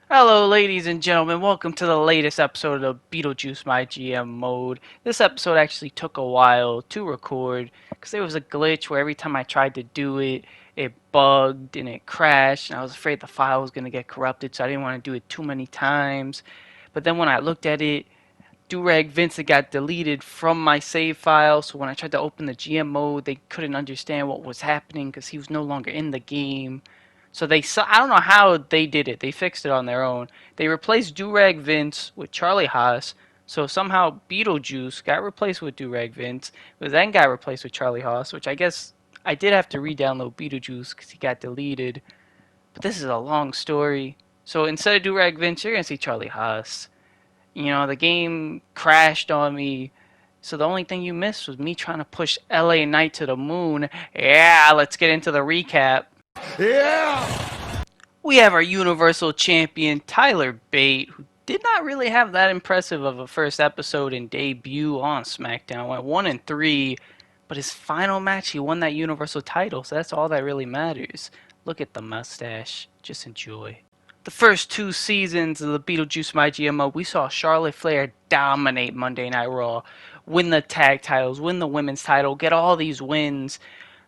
Hello, ladies and gentlemen. Welcome to the latest episode of Beetlejuice My GM Mode. This episode actually took a while to record because there was a glitch where every time I tried to do it, it bugged and it crashed, and I was afraid the file was going to get corrupted, so I didn't want to do it too many times. But then when I looked at it, Durag Vincent got deleted from my save file, so when I tried to open the GM mode, they couldn't understand what was happening because he was no longer in the game. So I don't know how they did it. They fixed it on their own. They replaced Durag Vince with Charlie Haas. So somehow Beetlejuice got replaced with Durag Vince, but then got replaced with Charlie Haas, which I guess I did have to re-download Beetlejuice because he got deleted. But this is a long story. So instead of Durag Vince, you're gonna see Charlie Haas. The game crashed on me. So the only thing you missed was me trying to push LA Knight to the moon. Yeah, let's get into the recap. Yeah! We have our Universal Champion Tyler Bate, who did not really have that impressive of a first episode and debut on Smackdown. Went 1-3, but his final match he won that Universal title, so that's all that really matters. Look at the mustache. Just enjoy. The first two seasons of the Beetlejuice My GMO, we saw Charlotte Flair dominate Monday Night Raw, win the tag titles, win the women's title, get all these wins.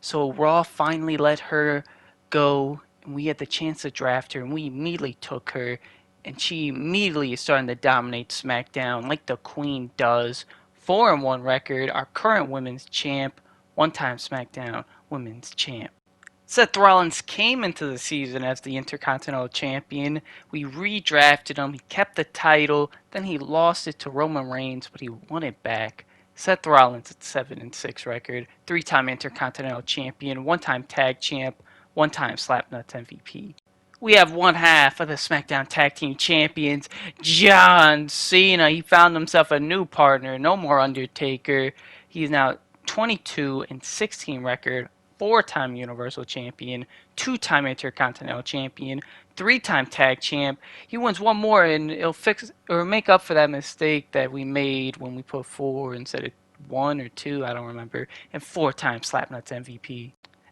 So Raw finally let her go, and we had the chance to draft her, and we immediately took her, and she immediately is starting to dominate SmackDown like the Queen does. 4-1 record, our current women's champ, one-time SmackDown women's champ. Seth Rollins came into the season as the Intercontinental Champion. We redrafted him. He kept the title. Then he lost it to Roman Reigns, but he won it back. Seth Rollins at 7-6 record, three-time Intercontinental Champion, one-time Tag Champ, one-time Slapnuts MVP. We have one half of the SmackDown Tag Team Champions, John Cena. He found himself a new partner. No more Undertaker. He's now 22-16 record, four-time Universal Champion, two-time Intercontinental Champion, three-time Tag Champ. He wins one more, and it'll fix or make up for that mistake that we made when we put four instead of one or two. I don't remember. And four-time Slapnuts MVP.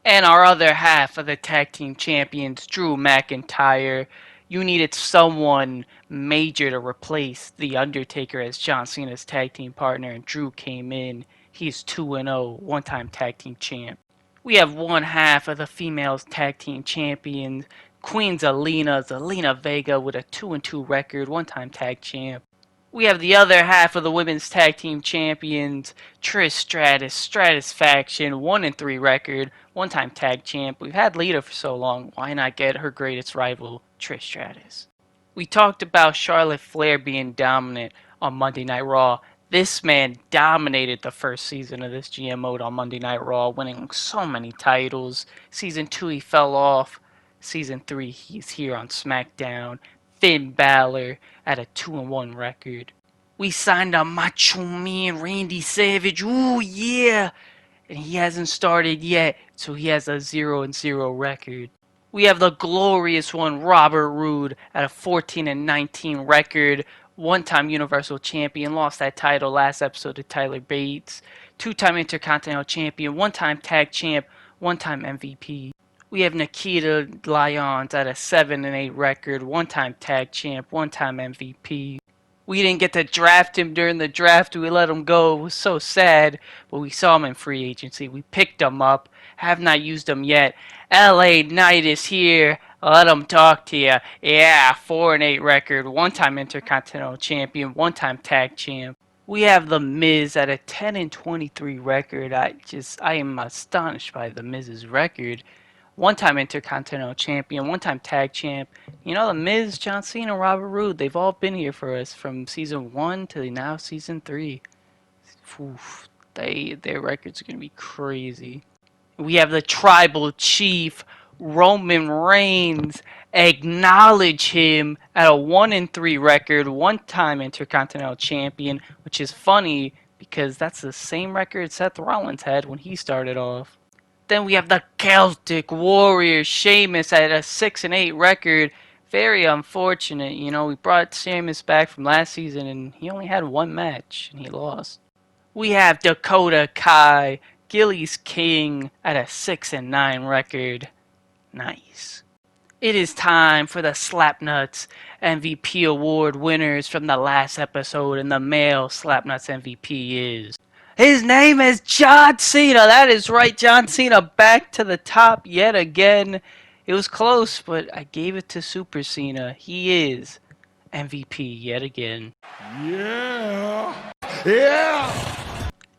And our other half of the Tag Team Champions, Drew McIntyre. You needed someone major to replace The Undertaker as John Cena's tag team partner, and Drew came in. He's 2-0, one-time tag team champ. We have one half of the females tag team champions, Queen Zelina Vega with a 2-2 record, one-time tag champ. We have the other half of the women's tag team champions, Trish Stratus Faction, 1-3 record, one-time tag champ. We've had Lita for so long, why not get her greatest rival, Trish Stratus? We talked about Charlotte Flair being dominant on Monday Night Raw. This man dominated the first season of this GM mode on Monday Night Raw, winning so many titles. Season 2 he fell off. Season 3 he's here on SmackDown. Finn Balor at a 2-1 record. We signed a Macho Man Randy Savage. Ooh yeah! And he hasn't started yet, so he has a 0-0 record. We have the glorious one, Robert Roode, at a 14-19 record. One-time Universal Champion, lost that title last episode to Tyler Bates. Two-time Intercontinental Champion, one-time Tag Champ, one-time MVP. We have Nikita Lyons at a 7-8 record, one-time Tag Champ, one-time MVP. We didn't get to draft him during the draft. We let him go. It was so sad. But we saw him in free agency. We picked him up. Have not used him yet. LA Knight is here. Let him talk to you. Yeah, 4-8 record. One-time Intercontinental Champion. One-time Tag Champ. We have The Miz at a 10-23 record. I am astonished by The Miz's record. One-time Intercontinental Champion, one-time Tag Champ. The Miz, John Cena, Robert Roode, they've all been here for us from Season 1 to now Season 3. Oof, their records are going to be crazy. We have the Tribal Chief, Roman Reigns. Acknowledge him at a 1-3 record, one-time Intercontinental Champion, which is funny because that's the same record Seth Rollins had when he started off. Then we have the Celtic Warrior, Sheamus, at a 6-8 record. Very unfortunate. We brought Sheamus back from last season, and he only had one match, and he lost. We have Dakota Kai, Gilly's King, at a 6-9 record. Nice. It is time for the Slapnuts MVP award winners from the last episode, and the male Slapnuts MVP is. His name is John Cena. That is right, John Cena back to the top yet again. It was close, but I gave it to Super Cena. He is MVP yet again. Yeah. Yeah.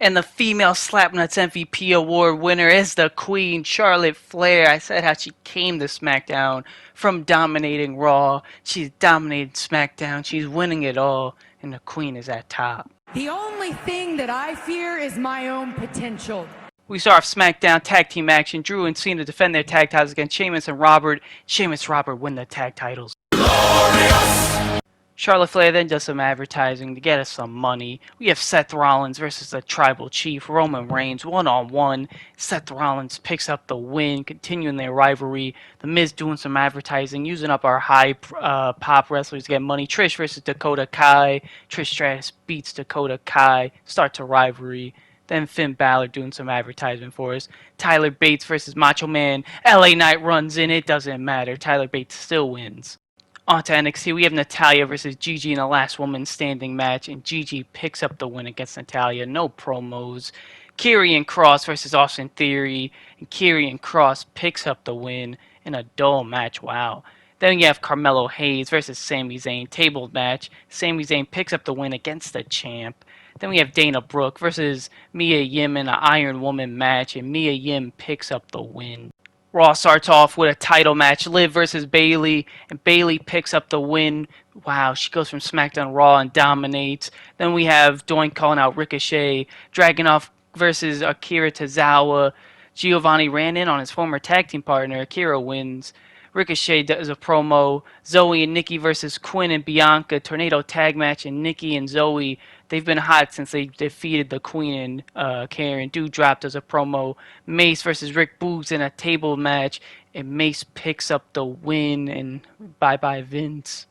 And the female Slapnuts MVP award winner is the Queen, Charlotte Flair. I said how she came to SmackDown from dominating Raw. She's dominated SmackDown. She's winning it all. And the Queen is at top. The only thing that I fear is my own potential. We saw our SmackDown tag team action. Drew and Cena defend their tag titles against Sheamus and Robert. Sheamus and Robert win the tag titles. Glorious! Charlotte Flair then does some advertising to get us some money. We have Seth Rollins versus the Tribal Chief, Roman Reigns, one-on-one. Seth Rollins picks up the win, continuing their rivalry. The Miz doing some advertising, using up our high pop wrestlers to get money. Trish versus Dakota Kai. Trish Stratus beats Dakota Kai, starts a rivalry. Then Finn Balor doing some advertisement for us. Tyler Bates versus Macho Man. LA Knight runs in, it doesn't matter. Tyler Bates still wins. On to NXT, we have Natalya versus Gigi in the last woman standing match, and Gigi picks up the win against Natalya. No promos. Karrion Kross versus Austin Theory, and Karrion Kross picks up the win in a dull match. Wow. Then you have Carmelo Hayes versus Sami Zayn, table match. Sami Zayn picks up the win against the champ. Then we have Dana Brooke versus Mia Yim in an Iron Woman match, and Mia Yim picks up the win. Raw starts off with a title match, Liv versus Bayley, and Bayley picks up the win. Wow, she goes from SmackDown Raw and dominates. Then we have Doink calling out Ricochet, Dragunov versus Akira Tozawa. Giovanni ran in on his former tag team partner. Akira wins. Ricochet does a promo. Zoe and Nikki versus Quinn and Bianca, tornado tag match, and Nikki and Zoe, they've been hot since they defeated the Queen and Karen. Doudrop does a promo. Mace versus Rick Boogs in a table match, and Mace picks up the win, and bye-bye Vince.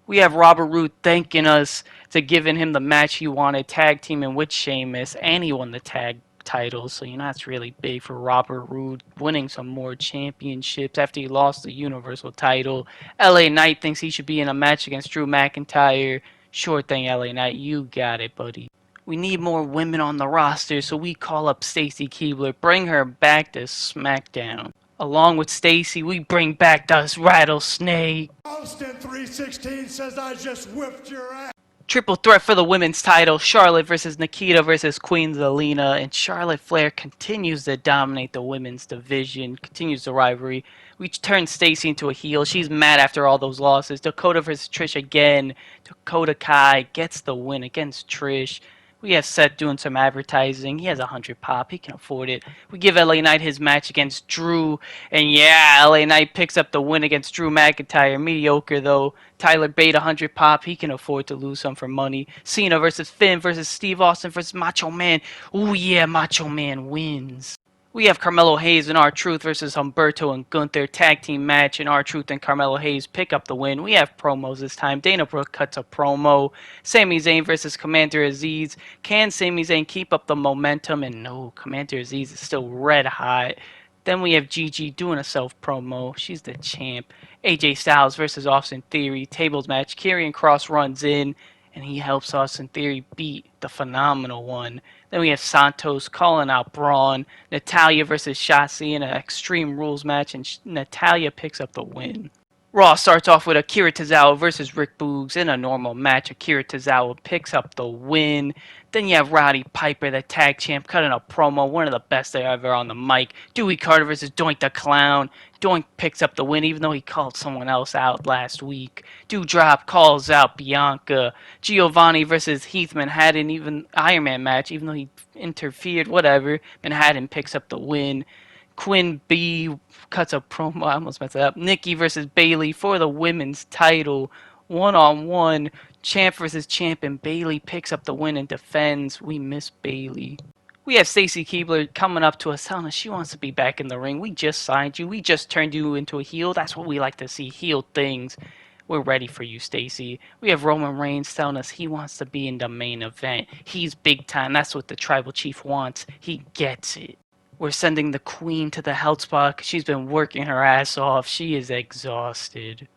We have Robert Roode thanking us to giving him the match he wanted, tag teaming with Sheamus, and he won the tag titles, so that's really big for Robert Roode, winning some more championships after he lost the Universal title. LA Knight thinks he should be in a match against Drew McIntyre. Sure thing, LA Knight, you got it, buddy. We need more women on the roster, so we call up Stacy Keibler, bring her back to SmackDown. Along with Stacy, we bring back the Rattlesnake. Austin 316 says I just whipped your ass. Triple threat for the women's title, Charlotte versus Nikita versus Queen Zelina, and Charlotte Flair continues to dominate the women's division, continues the rivalry. We turn Stacy into a heel. She's mad after all those losses. Dakota versus Trish again. Dakota Kai gets the win against Trish. We have Seth doing some advertising. He has 100 pop. He can afford it. We give LA Knight his match against Drew. And yeah, LA Knight picks up the win against Drew McIntyre. Mediocre, though. Tyler Bate, 100 pop. He can afford to lose some for money. Cena versus Finn versus Steve Austin versus Macho Man. Ooh, yeah, Macho Man wins. We have Carmelo Hayes and R-Truth versus Humberto and Gunther tag team match, and R-Truth and Carmelo Hayes pick up the win. We have promos this time. Dana Brooke cuts a promo. Sami Zayn versus Commander Aziz. Can Sami Zayn keep up the momentum? And no, Commander Aziz is still red hot. Then we have Gigi doing a self-promo. She's the champ. AJ Styles versus Austin Theory. Tables match. Karrion Kross runs in, and he helps Austin Theory beat the Phenomenal One. Then we have Santos calling out Braun. Natalya versus Shotzi in an Extreme Rules match, and Natalya picks up the win. Raw starts off with Akira Tozawa versus Rick Boogs in a normal match. Akira Tozawa picks up the win. Then you have Roddy Piper, the tag champ, cutting a promo, one of the best they ever on the mic. Dewey Carter versus Doink the Clown. Doink picks up the win, even though he called someone else out last week. Doudrop calls out Bianca. Giovanni versus Heath Manhattan, even Iron Man match, even though he interfered, whatever. Manhattan picks up the win. Quinn B cuts a promo. I almost messed it up. Nikki versus Bayley for the women's title. One-on-one. Champ versus champ, and Bayley picks up the win and defends. We miss Bayley. We have Stacy Keibler coming up to us telling us she wants to be back in the ring. We just signed you. We just turned you into a heel. That's what we like to see, heel things. We're ready for you, Stacy. We have Roman Reigns telling us he wants to be in the main event. He's big time. That's what the Tribal Chief wants. He gets it. We're sending the queen to the health spot 'cause she's been working her ass off. She is exhausted.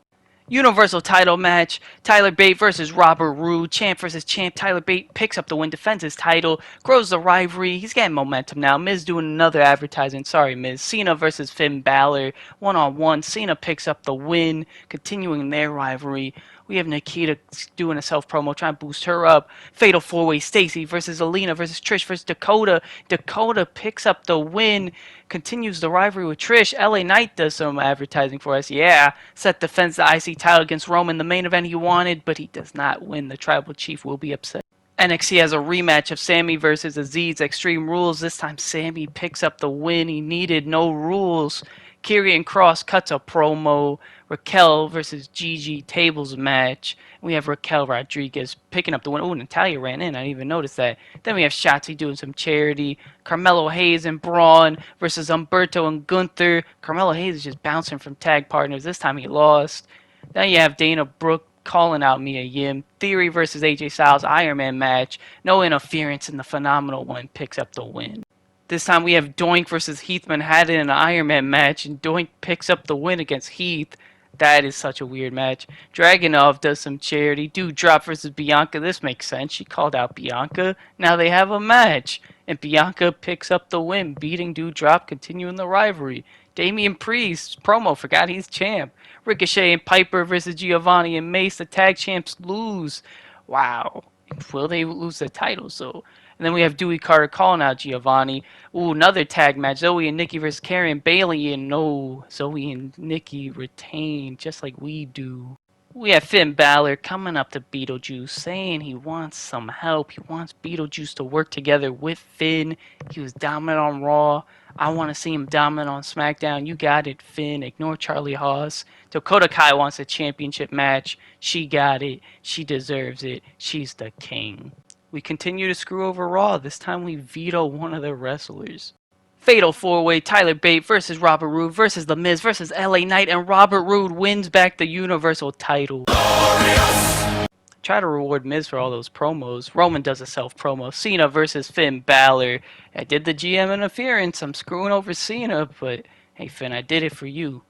Universal title match, Tyler Bate versus Robert Roode. Champ versus champ. Tyler Bate picks up the win, defends his title, grows the rivalry. He's getting momentum now. Miz doing another advertising. Sorry, Miz. Cena versus Finn Balor. One-on-one. Cena picks up the win, continuing their rivalry. We have Nikita doing a self-promo, trying to boost her up. Fatal 4-way Stacy versus Alina versus Trish versus Dakota. Dakota picks up the win, continues the rivalry with Trish. LA Knight does some advertising for us. Yeah, Seth defends the IC title against Roman, the main event he wanted, but he does not win. The Tribal Chief will be upset. NXT has a rematch of Sammy versus Aziz Extreme Rules. This time Sammy picks up the win. He needed no rules. Karrion Kross cuts a promo. Raquel versus Gigi tables match. We have Raquel Rodriguez picking up the win. Oh, Natalya ran in. I didn't even notice that. Then we have Shotzi doing some charity. Carmelo Hayes and Braun versus Humberto and Gunther. Carmelo Hayes is just bouncing from tag partners. This time he lost. Then you have Dana Brooke calling out Mia Yim. Theory versus AJ Styles Iron Man match. No interference, and the Phenomenal One picks up the win. This time we have Doink versus Heath Manhattan in an Iron Man match, and Doink picks up the win against Heath. That is such a weird match. Dragunov does some charity. Doudrop versus Bianca. This makes sense. She called out Bianca. Now they have a match. And Bianca picks up the win, beating Doudrop, continuing the rivalry. Damian Priest, promo, forgot he's champ. Ricochet and Piper versus Giovanni and Mace. The tag champs lose. Wow. Will they lose the titles, though? And then we have Dewey Carter calling out Giovanni. Ooh, another tag match. Zoe and Nikki versus Carrie and Bailey. And no, Zoe and Nikki retain just like we do. We have Finn Balor coming up to Beetlejuice saying he wants some help. He wants Beetlejuice to work together with Finn. He was dominant on Raw. I want to see him dominant on SmackDown. You got it, Finn. Ignore Charlie Haas. Dakota Kai wants a championship match. She got it. She deserves it. She's the king. We continue to screw over Raw. This time we veto one of the wrestlers. Fatal 4-way Tyler Bate versus Robert Roode versus The Miz versus LA Knight, and Robert Roode wins back the Universal title. Glorious! Try to reward Miz for all those promos. Roman does a self-promo. Cena versus Finn Balor. I did the GM interference. I'm screwing over Cena, but hey Finn, I did it for you.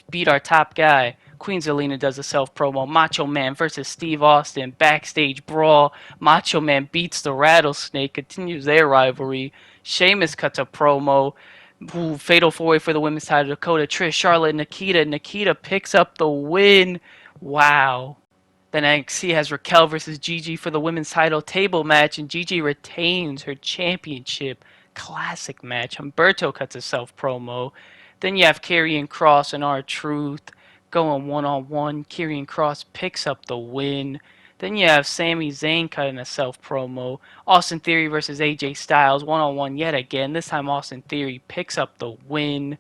Beat our top guy. Queen Zelina does a self-promo. Macho Man versus Steve Austin. Backstage brawl. Macho Man beats the Rattlesnake. Continues their rivalry. Sheamus cuts a promo. Ooh, fatal 4-way for the women's title. Dakota, Trish, Charlotte, Nikita. Nikita picks up the win. Wow. Then NXT has Raquel versus Gigi for the women's title table match, and Gigi retains her championship. Classic match. Humberto cuts a self-promo. Then you have Karrion Kross and R-Truth going one-on-one. Karrion Kross picks up the win. Then you have Sami Zayn cutting a self-promo. Austin Theory versus AJ Styles one-on-one yet again. This time Austin Theory picks up the win.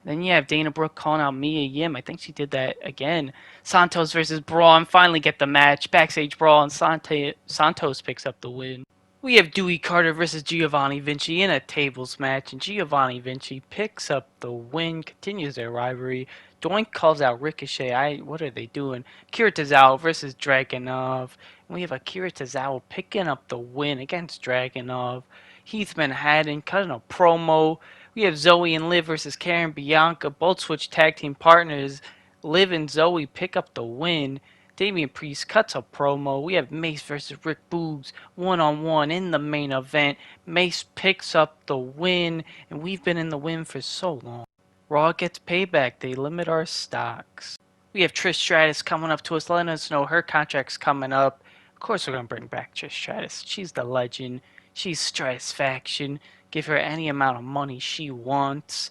Then you have Dana Brooke calling out Mia Yim. I think she did that again. Santos versus Braun finally get the match. Backstage brawl, and Santos picks up the win. We have Dewey Carter versus Giovanni Vinci in a tables match, and Giovanni Vinci picks up the win, continues their rivalry. Doink calls out Ricochet. What are they doing? Akira Tozawa versus Dragunov. And we have Akira Tozawa picking up the win against Dragunov. Heath Manhattan cutting a promo. We have Zoe and Liv versus Karen Bianca. Both switch tag team partners. Liv and Zoe pick up the win. Damian Priest cuts a promo. We have Mace versus Rick Boogs one-on-one in the main event. Mace picks up the win, and we've been in the win for so long. Raw gets payback. They limit our stocks. We have Trish Stratus coming up to us, letting us know her contract's coming up. Of course we're going to bring back Trish Stratus. She's the legend. She's Stratusfaction. Give her any amount of money she wants.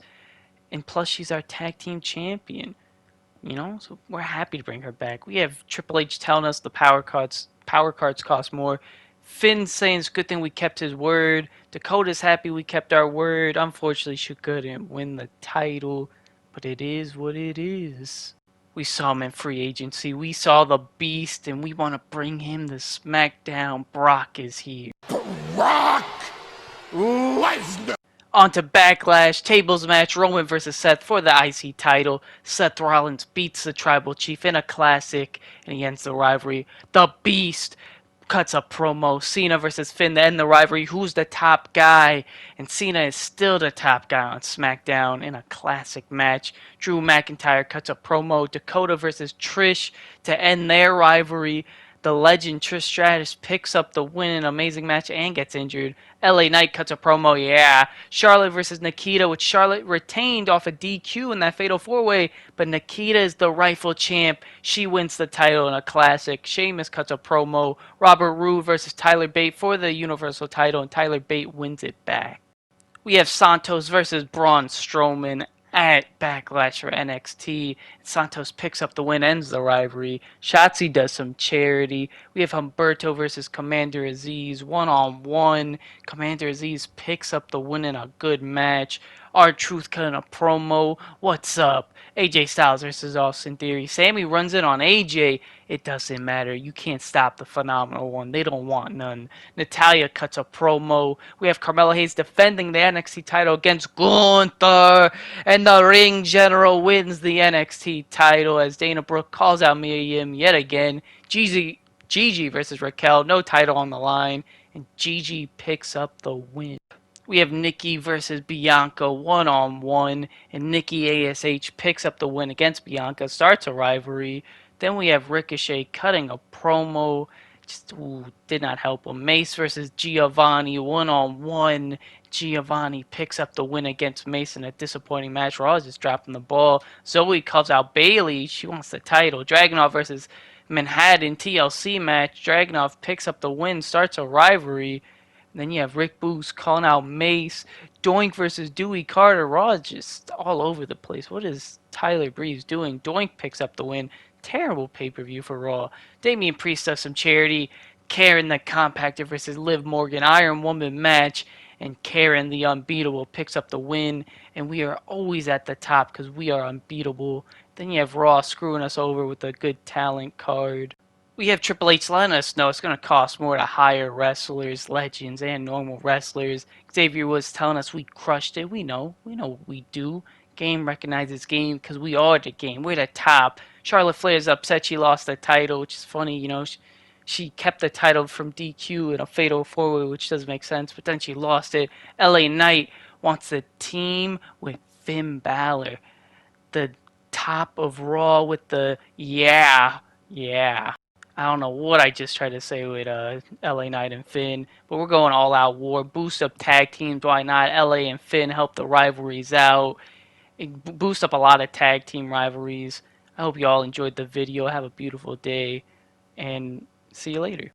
And plus she's our tag team champion. You know, so we're happy to bring her back. We have Triple H telling us the power cards cost more. Finn saying it's a good thing we kept his word. Dakota's happy we kept our word. Unfortunately, she couldn't win the title, but it is what it is. We saw him in free agency. We saw the Beast, and we want to bring him to SmackDown. Brock is here. Brock Lesnar! On to Backlash, tables match, Roman versus Seth for the IC title. Seth Rollins beats the Tribal Chief in a classic, and he ends the rivalry. The Beast cuts a promo. Cena versus Finn to end the rivalry. Who's the top guy? And Cena is still the top guy on SmackDown in a classic match. Drew McIntyre cuts a promo. Dakota versus Trish to end their rivalry. The legend Trish Stratus picks up the win in an amazing match and gets injured. LA Knight cuts a promo, yeah. Charlotte versus Nikita, which Charlotte retained off a DQ in that Fatal 4-Way, but Nikita is the rightful champ. She wins the title in a classic. Sheamus cuts a promo. Robert Roode versus Tyler Bate for the Universal title, and Tyler Bate wins it back. We have Santos versus Braun Strowman at Backlash for NXT. Santos picks up the win, ends the rivalry. Shotzi does some charity. We have Humberto versus Commander Aziz one-on-one. Commander Aziz picks up the win in a good match. R-Truth cutting a promo. What's up? AJ Styles versus Austin Theory. Sammy runs in on AJ. It doesn't matter. You can't stop the Phenomenal One. They don't want none. Natalya cuts a promo. We have Carmelo Hayes defending the NXT title against Gunther. And the Ring General wins the NXT title as Dana Brooke calls out Mia Yim yet again. Gigi versus Raquel. No title on the line. And Gigi picks up the win. We have Nikki versus Bianca one-on-one, and Nikki ASH picks up the win against Bianca, starts a rivalry. Then we have Ricochet cutting a promo. Just did not help him. Mace versus Giovanni one-on-one. Giovanni picks up the win against Mace in a disappointing match. Raw is just dropping the ball. Zoe calls out Bayley. She wants the title. Dragunov versus Manhattan TLC match. Dragunov picks up the win, starts a rivalry. Then you have Rick Boogs calling out Mace. Doink versus Dewey Carter. Raw is just all over the place. What is Tyler Breeze doing? Doink picks up the win. Terrible pay-per-view for Raw. Damian Priest does some charity. Karen the Compactor versus Liv Morgan. Iron Woman match. And Karen the Unbeatable picks up the win. And we are always at the top because we are unbeatable. Then you have Raw screwing us over with a good talent card. We have Triple H letting us know it's going to cost more to hire wrestlers, legends, and normal wrestlers. Xavier was telling us we crushed it. We know we do. Game recognizes game because we are the game. We're the top. Charlotte Flair's upset she lost the title, which is funny. She kept the title from DQ in a Fatal 4-Way, which doesn't make sense. But then she lost it. LA Knight wants to team with Finn Balor, the top of Raw with the yeah. I don't know what I just tried to say with LA Knight and Finn, but we're going all out war. Boost up tag teams, why not? LA and Finn help the rivalries out. Boost up a lot of tag team rivalries. I hope you all enjoyed the video. Have a beautiful day, and see you later.